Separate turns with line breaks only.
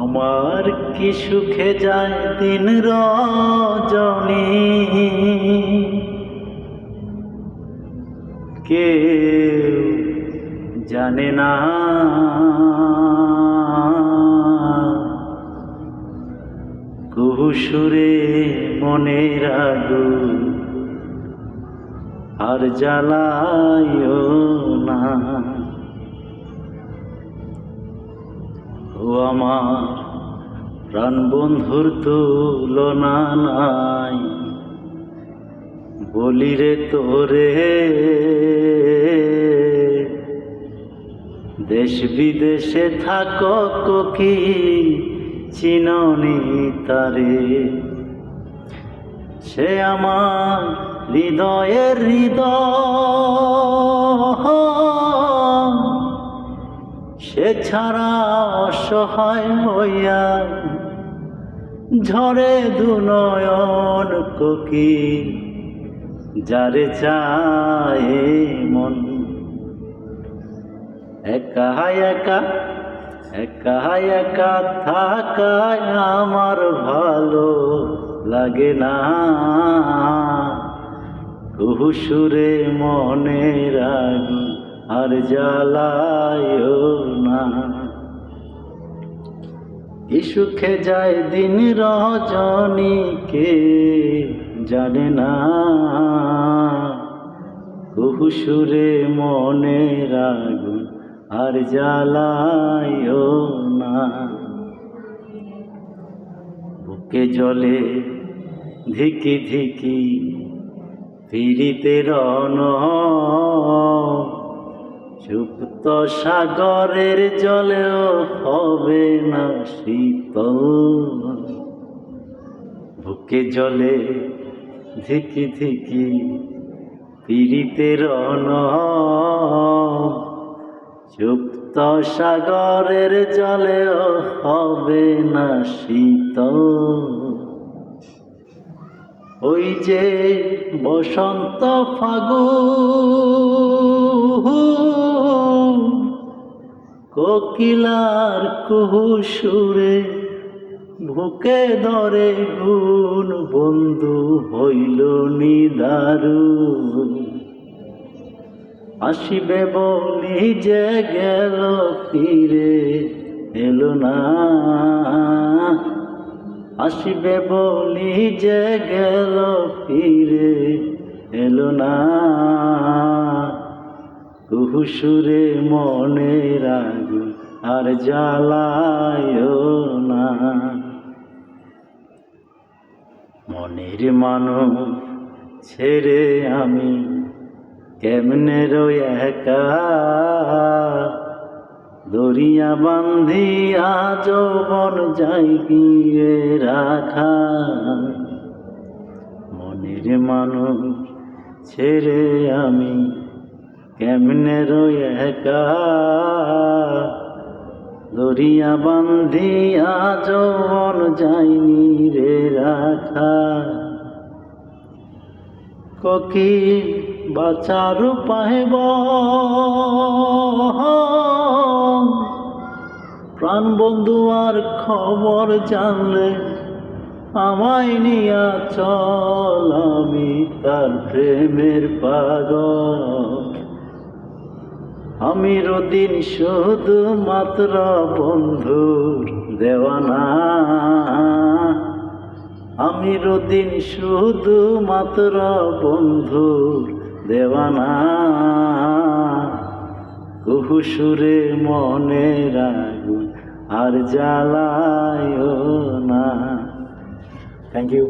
আমার কি সুখে যায় দিন রজনী, কেউ জানে না। কুহু সুরে মনের আগুন আর জ্বালাইও না। ও আমার প্রাণ বন্ধুর তুলনা নাই, বলি রে তোরে দেশ বিদেশে থাকো কি চিননি তারে। সে আমার হৃদয়ের হৃদয়, সে ছাড়া অসহায় হইয়া ঝরে দুনয়ন কোকিল, যারে চায় মন। একা একা একা একা থাকায় আমার ভালো লাগে না। কুহু সুরে মনের আগুন আর জ্বালায়ও না। কি সুখে যায় দিন রজনী, কে জানে না। কুহু সুরে মনের আগুন আর জ্বালায়ও না। বুকে জলে ধিকি ধিকি ফিরিতে রণ, সুপ্ত সাগরের জলেও হবে না শীতল। বুকে জলে ধিকি ধিকি ফিরিতে রণ, সুপ্ত সাগরের জলেও হবে না শীতল। ওই যে বসন্ত ফাগুন, কোকিলার কুহু সুরে বুকে ধরে গুণ, বন্ধু হইল নিদারুণ। আসিবে বলি যে গেল, ফিরে এলো না। আসিবে বলি যে গেল, ফিরে এলো না। কুহু সুরে মনের আগুন আর জ্বালায়ও না। মনের মানুষ ছেড়ে আমি কেমনে রই একা, দরিয়া বান্ধিয়া যৌবন যাই গিয়ে রাখা। মনের মানুষ ছেড়ে আমি কেমনে রই একা, দরিয়া বান্ধিয়া যৌবন যাইনি রে রাখা। কোকিল বাঁচার পাইব প্রাণ বন্ধু আর খবর জানলে, আমায় নিয়া চল আমি তার প্রেমের পাগল। আমি রদিন শুধু মাত্র বন্ধুর দেওয়ানা, আমি রদিন শুধু মাত্র বন্ধুর দেওয়ানা। কুহু সুরে মনের আগুন আর জ্বালায়ও না। Thank you.